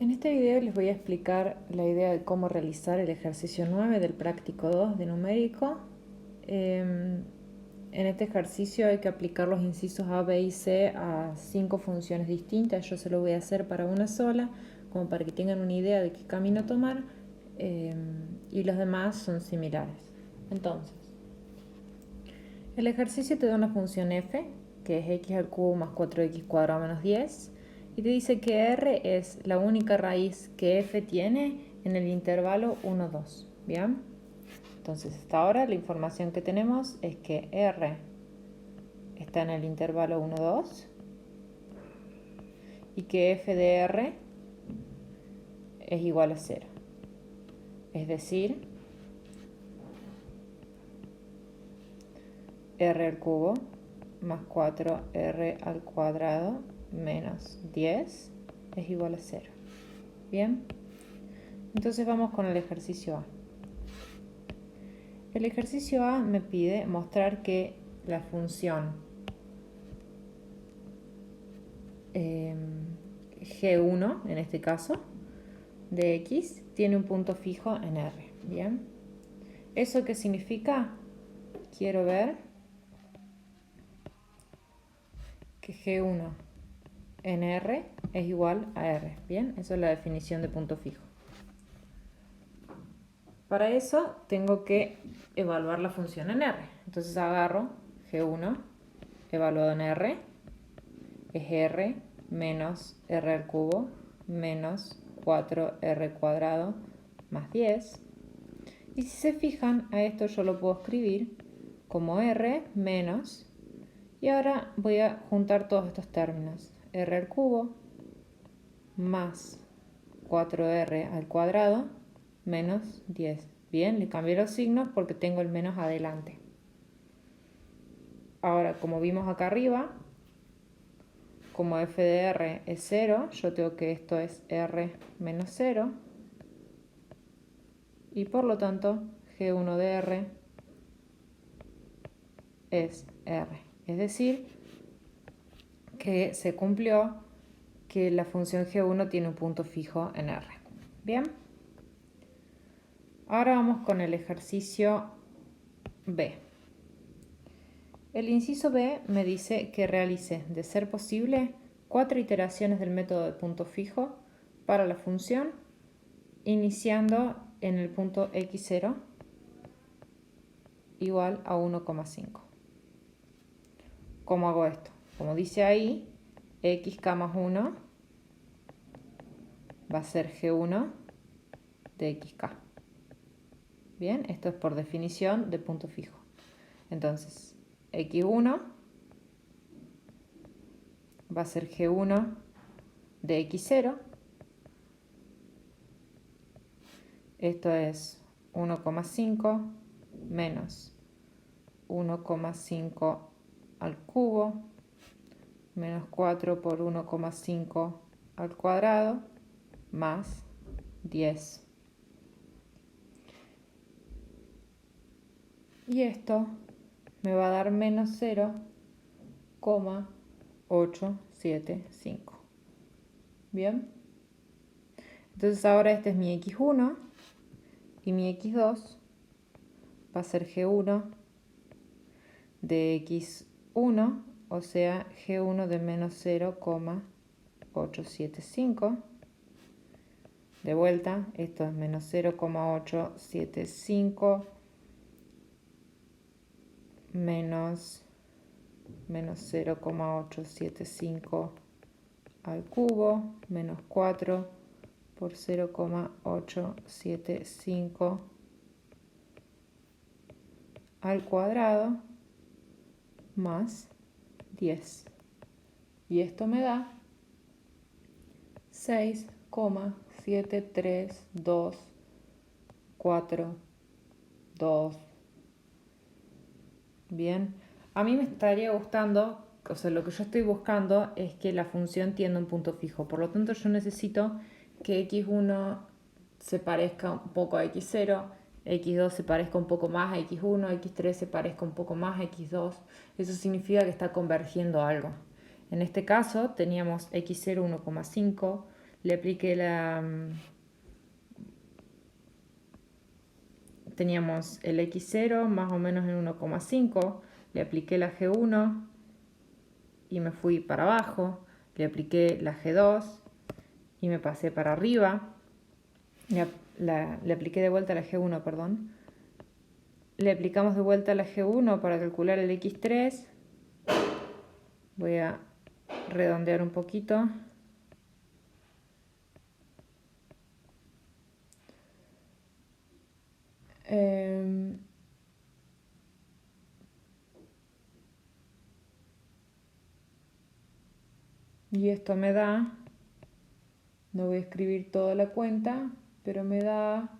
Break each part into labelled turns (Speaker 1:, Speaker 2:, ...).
Speaker 1: En este video les voy a explicar la idea de cómo realizar el ejercicio 9 del práctico 2 de numérico. En este ejercicio hay que aplicar los incisos A, B y C a 5 funciones distintas. Yo se lo voy a hacer para una sola, como para que tengan una idea de qué camino tomar, y los demás son similares. Entonces, el ejercicio te da una función f, que es x al cubo más 4x cuadrado menos 10, y te dice que r es la única raíz que f tiene en el intervalo 1, 2. ¿Bien? Entonces, hasta ahora la información que tenemos es que r está en el intervalo 1, 2 y que f de r es igual a 0. Es decir, r al cubo más 4r al cuadrado menos 10 es igual a 0. Bien, entonces vamos con el ejercicio A. El ejercicio A me pide mostrar que la función g1, en este caso, de x, tiene un punto fijo en R. Bien, ¿eso qué significa? Quiero ver que g1 en R es igual a R. Bien, eso es la definición de punto fijo. Para eso tengo que evaluar la función en R. Entonces agarro g1 evaluado en R, es R menos R al cubo menos 4R cuadrado más 10. Y si se fijan, a esto yo lo puedo escribir como R menos, y ahora voy a juntar todos estos términos. R al cubo más 4R al cuadrado menos 10. Bien, le cambié los signos porque tengo el menos adelante. Ahora, como vimos acá arriba, como f de r es 0, yo tengo que esto es r menos 0. Y por lo tanto, g1 de r es r. Es decir, que se cumplió que la función g1 tiene un punto fijo en r. Bien. Ahora vamos con el ejercicio B. El inciso B me dice que realice, de ser posible, 4 iteraciones del método de punto fijo para la función, iniciando en el punto x0 igual a 1,5. ¿Cómo hago esto? Como dice ahí, xk más 1 va a ser g1 de xk. Bien, esto es por definición de punto fijo. Entonces, x1 va a ser g1 de x0. Esto es 1,5 menos 1,5 al cubo menos 4 por 1,5 al cuadrado más 10. Y esto me va a dar menos 0,875. Bien, entonces ahora este es mi x1 y mi x2 va a ser g1 de x1, o sea, g1 de menos 0,875. De vuelta, esto es menos 0,875 menos 0,875 al cubo menos 4 por 0,875 al cuadrado más 10. Y esto me da 6,73242. Bien, a mí me estaría gustando, o sea, lo que yo estoy buscando es que la función tienda un punto fijo. Por lo tanto, yo necesito que x1 se parezca un poco a x0, x2 se parezca un poco más a x1, x3 se parezca un poco más a x2. Eso significa que está convergiendo algo. En este caso teníamos x0 1,5, le apliqué teníamos el x0 más o menos en 1,5, le apliqué la g1 y me fui para abajo, le apliqué la g2 y me pasé para arriba, le apliqué de vuelta la g1, perdón, le aplicamos de vuelta la g1 para calcular el x3, voy a redondear un poquito. Y esto me da, no voy a escribir toda la cuenta, pero me da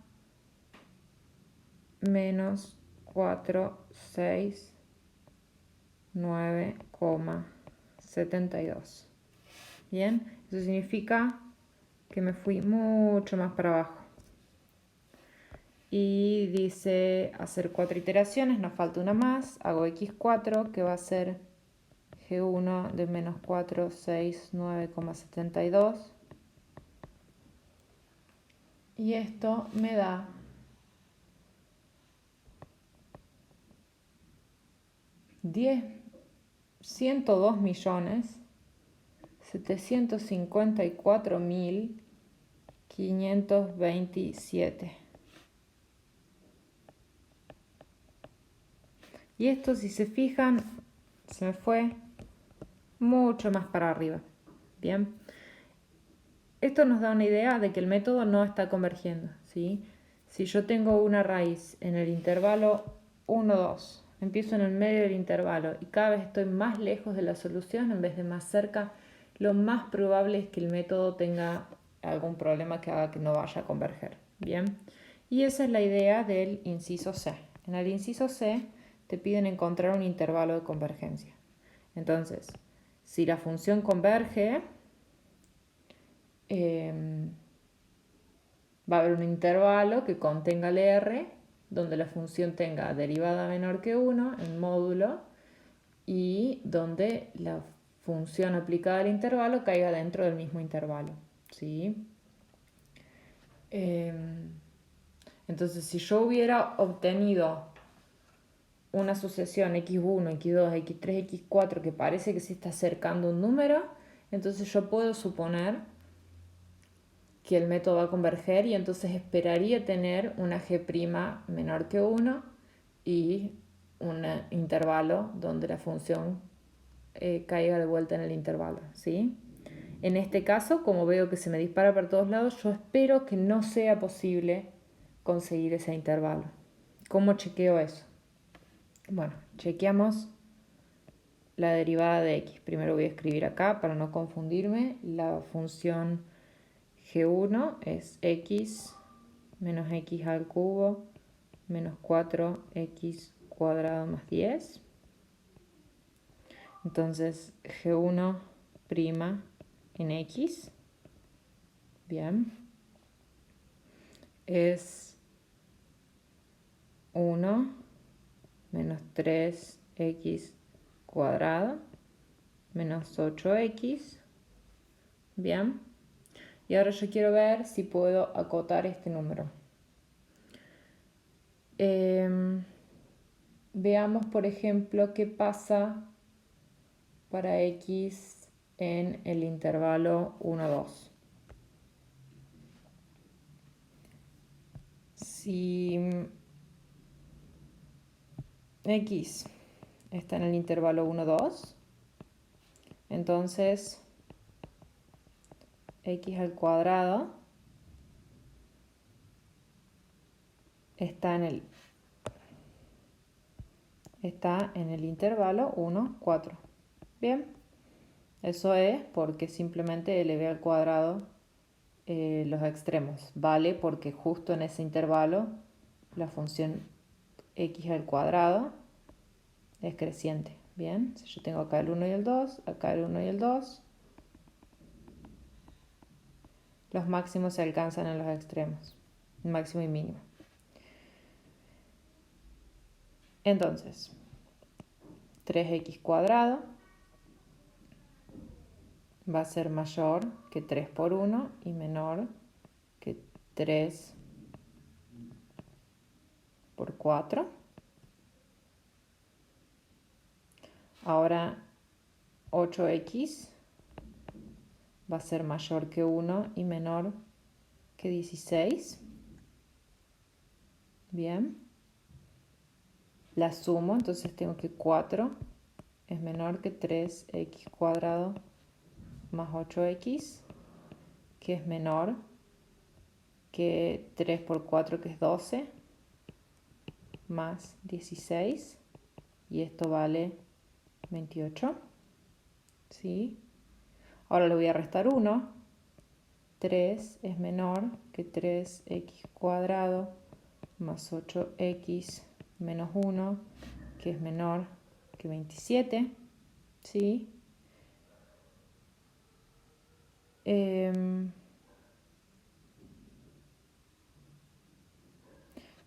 Speaker 1: menos 469,72. Bien, eso significa que me fui mucho más para abajo. Y dice hacer 4 iteraciones, nos falta una más, hago x4 que va a ser g1 de menos 469,72 y esto me da 102.754.527. Y esto, si se fijan, se me fue mucho más para arriba. Bien. Esto nos da una idea de que el método no está convergiendo, ¿sí? Si yo tengo una raíz en el intervalo 1, 2, empiezo en el medio del intervalo y cada vez estoy más lejos de la solución en vez de más cerca, lo más probable es que el método tenga algún problema que haga que no vaya a converger. Bien. Y esa es la idea del inciso C. En el inciso C te piden encontrar un intervalo de convergencia. Entonces, si la función converge, va a haber un intervalo que contenga el R, donde la función tenga derivada menor que 1 en módulo y donde la función aplicada al intervalo caiga dentro del mismo intervalo, ¿sí? Entonces, si yo hubiera obtenido una sucesión x1, x2, x3, x4 que parece que se está acercando un número, entonces yo puedo suponer que el método va a converger y entonces esperaría tener una g' menor que 1 y un intervalo donde la función caiga de vuelta en el intervalo, ¿sí? En este caso, como veo que se me dispara por todos lados, yo espero que no sea posible conseguir ese intervalo. ¿Cómo chequeo eso? Bueno, chequeamos la derivada de x. Primero voy a escribir acá para no confundirme. La función g1 es x menos x al cubo menos 4x cuadrado más 10. Entonces g1' en x, bien, es 1 menos 3x cuadrado menos 8x, bien. Y ahora yo quiero ver si puedo acotar este número. Veamos, por ejemplo, qué pasa para x en el intervalo 1, 2. Si x está en el intervalo 1, 2, entonces x al cuadrado está en el intervalo 1, 4. Bien, eso es porque simplemente elevé al cuadrado los extremos. Vale porque justo en ese intervalo la función x al cuadrado es creciente. Bien, si yo tengo acá el 1 y el 2, acá el 1 y el 2, los máximos se alcanzan en los extremos, máximo y mínimo. Entonces, 3x cuadrado va a ser mayor que 3 por 1 y menor que 3 por 4. Ahora 8x va a ser mayor que 1 y menor que 16. Bien. La sumo, entonces tengo que 4 es menor que 3x cuadrado más 8x, que es menor que 3 por 4, que es 12, más 16, y esto vale 28. ¿Sí? Ahora le voy a restar 1. 3 es menor que 3x cuadrado más 8x menos 1, que es menor que 27. ¿Sí?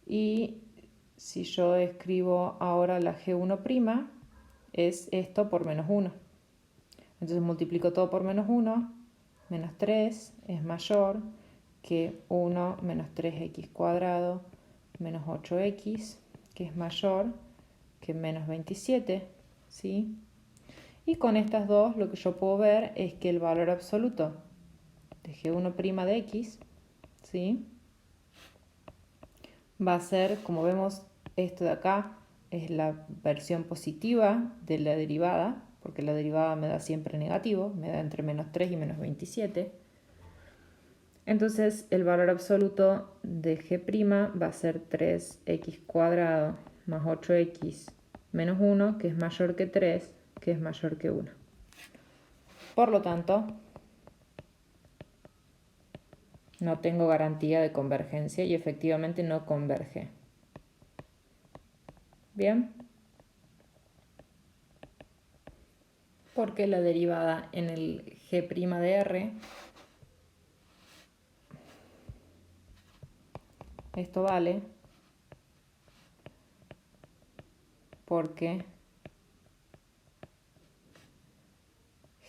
Speaker 1: Y si yo escribo ahora la G1', es esto por menos 1. Entonces multiplico todo por menos 1, menos 3 es mayor que 1 menos 3x cuadrado menos 8x, que es mayor que menos 27, ¿sí? Y con estas dos lo que yo puedo ver es que el valor absoluto de G1' de x, ¿sí?, va a ser, como vemos, esto de acá es la versión positiva de la derivada, porque la derivada me da siempre negativo, me da entre menos 3 y menos 27. Entonces el valor absoluto de G' va a ser 3x cuadrado más 8x menos 1, que es mayor que 3, que es mayor que 1. Por lo tanto, no tengo garantía de convergencia y efectivamente no converge. Bien. Porque la derivada en el G' de R, esto vale porque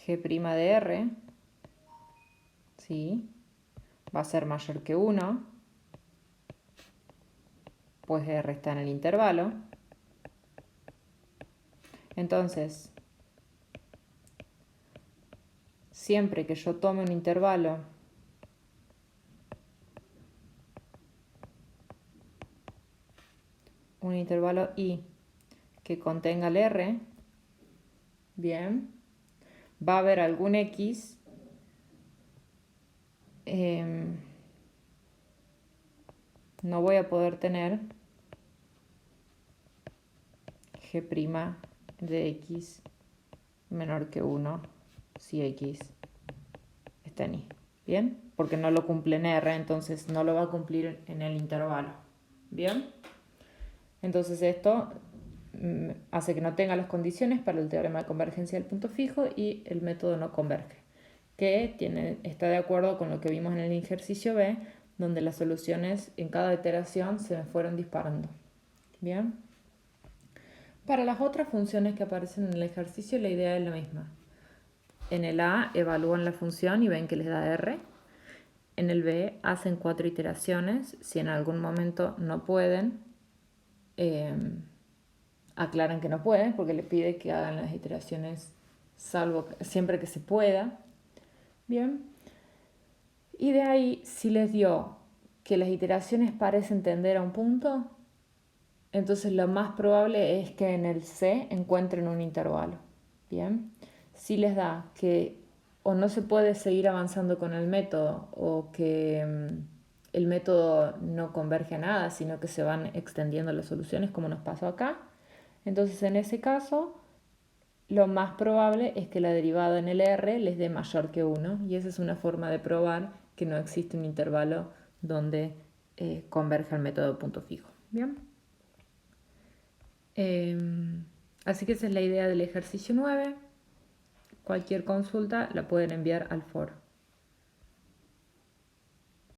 Speaker 1: G' de R, ¿sí?, va a ser mayor que 1, pues R está en el intervalo. Entonces, siempre que yo tome un intervalo I que contenga el R, bien, va a haber algún X no voy a poder tener G' de X menor que 1 si X está en I. ¿Bien? Porque no lo cumple en R, entonces no lo va a cumplir en el intervalo. ¿Bien? Entonces esto hace que no tenga las condiciones para el teorema de convergencia del punto fijo y el método no converge, que está de acuerdo con lo que vimos en el ejercicio B, donde las soluciones en cada iteración se me fueron disparando. ¿Bien? Para las otras funciones que aparecen en el ejercicio la idea es la misma. En el A evalúan la función y ven que les da R. En el B hacen 4 iteraciones. Si en algún momento no pueden, aclaran que no pueden porque le pide que hagan las iteraciones siempre que se pueda. Bien. Y de ahí, si les dio que las iteraciones parecen tender a un punto, entonces lo más probable es que en el C encuentren un intervalo. Bien. Si les da que o no se puede seguir avanzando con el método o que el método no converge a nada, sino que se van extendiendo las soluciones como nos pasó acá, entonces en ese caso lo más probable es que la derivada en el R les dé mayor que 1 y esa es una forma de probar que no existe un intervalo donde converja el método de punto fijo. Bien. Así que esa es la idea del ejercicio 9. Cualquier consulta la pueden enviar al foro.